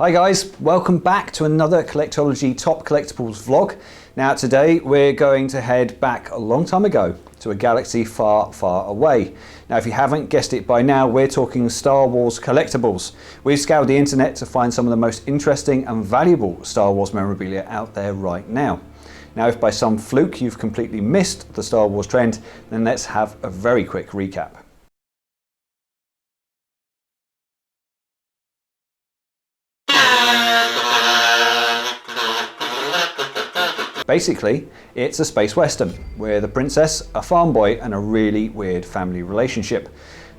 Hi guys, welcome back to another Collectology Top Collectibles vlog. Now today we're going to head back a long time ago to a galaxy far, far away. Now if you haven't guessed it by now, we're talking Star Wars Collectables. We've scoured the internet to find some of the most interesting and valuable Star Wars memorabilia out there right now. Now if by some fluke you've completely missed the Star Wars trend, then let's have a very quick recap. Basically, it's a space western with a princess, a farm boy, and a really weird family relationship.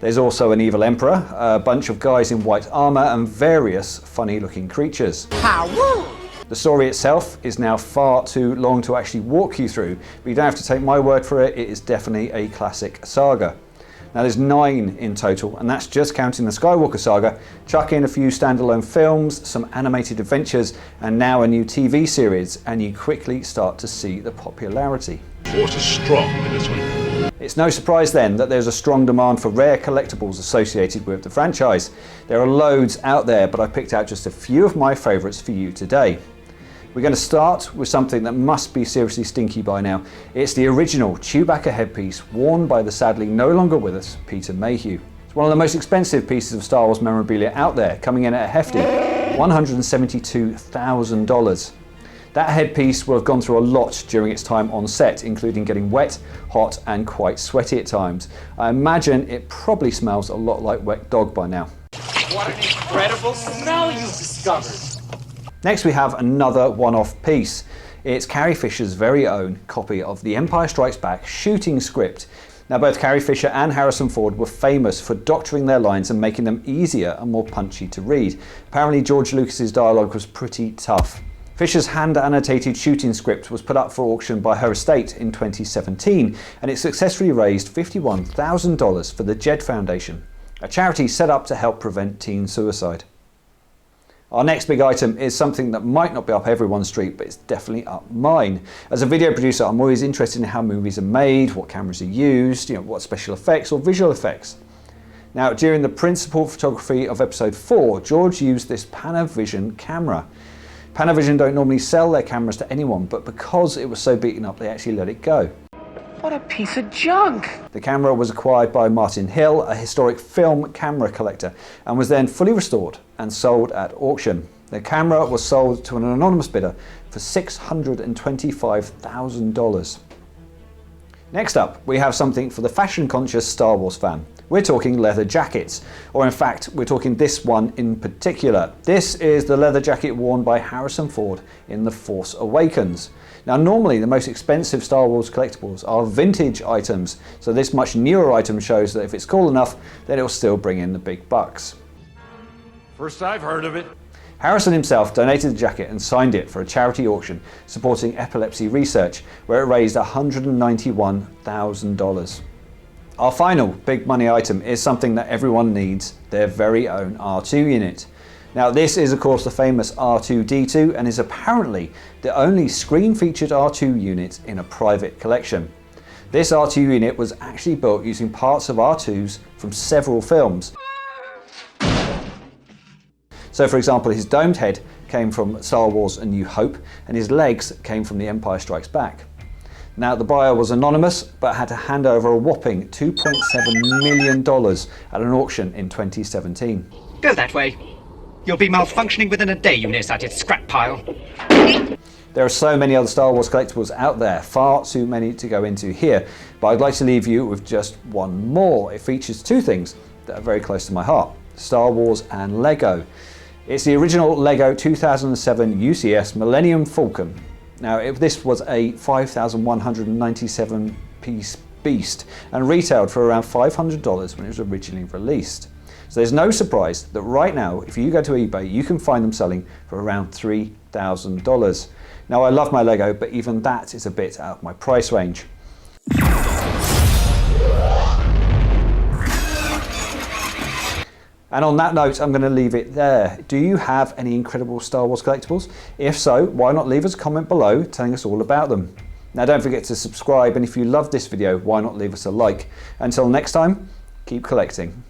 There's also an evil emperor, a bunch of guys in white armor, and various funny looking creatures. The story itself is now far too long to actually walk you through, but you don't have to take my word for it, it is definitely a classic saga. Now there's 9 in total, and that's just counting the Skywalker saga. Chuck in a few standalone films, some animated adventures, and now a new TV series, and you quickly start to see the popularity. Force is strong in this one. It's no surprise then that there's a strong demand for rare collectibles associated with the franchise. There are loads out there, but I picked out just a few of my favourites for you today. We're going to start with something that must be seriously stinky by now. It's the original Chewbacca headpiece worn by the sadly no longer with us Peter Mayhew. It's one of the most expensive pieces of Star Wars memorabilia out there, coming in at a hefty $172,000. That headpiece will have gone through a lot during its time on set, including getting wet, hot and quite sweaty at times. I imagine it probably smells a lot like wet dog by now. What an incredible smell you've discovered! Next we have another one-off piece. It's Carrie Fisher's very own copy of The Empire Strikes Back shooting script. Now both Carrie Fisher and Harrison Ford were famous for doctoring their lines and making them easier and more punchy to read. Apparently George Lucas's dialogue was pretty tough. Fisher's hand-annotated shooting script was put up for auction by her estate in 2017, and it successfully raised $51,000 for the Jed Foundation, a charity set up to help prevent teen suicide. Our next big item is something that might not be up everyone's street, but it's definitely up mine. As a video producer, I'm always interested in how movies are made, what cameras are used, what special effects or visual effects. Now, during the principal photography of episode 4, George used this Panavision camera. Panavision don't normally sell their cameras to anyone, but because it was so beaten up, they actually let it go. What a piece of junk! The camera was acquired by Martin Hill, a historic film camera collector, and was then fully restored and sold at auction. The camera was sold to an anonymous bidder for $625,000. Next up, we have something for the fashion-conscious Star Wars fan. We're talking leather jackets, or in fact, we're talking this one in particular. This is the leather jacket worn by Harrison Ford in The Force Awakens. Now normally the most expensive Star Wars collectibles are vintage items, so this much newer item shows that if it's cool enough, then it'll still bring in the big bucks. First I've heard of it. Harrison himself donated the jacket and signed it for a charity auction supporting epilepsy research, where it raised $191,000. Our final big money item is something that everyone needs, their very own R2 unit. Now this is of course the famous R2-D2 and is apparently the only screen-featured R2 unit in a private collection. This R2 unit was actually built using parts of R2s from several films. So for example, his domed head came from Star Wars A New Hope and his legs came from The Empire Strikes Back. Now the buyer was anonymous but had to hand over a whopping $2.7 million at an auction in 2017. Go that way. You'll be malfunctioning within a day, you nearsighted scrap pile. There are so many other Star Wars collectibles out there, far too many to go into here, but I'd like to leave you with just one more. It features 2 things that are very close to my heart, Star Wars and Lego. It's the original Lego 2007 UCS Millennium Falcon. Now this was a 5,197 piece beast and retailed for around $500 when it was originally released. So there's no surprise that right now, if you go to eBay, you can find them selling for around $3,000. Now I love my Lego, but even that is a bit out of my price range. And on that note, I'm going to leave it there. Do you have any incredible Star Wars collectibles? If so, why not leave us a comment below telling us all about them? Now don't forget to subscribe, and if you loved this video, why not leave us a like? Until next time, keep collecting.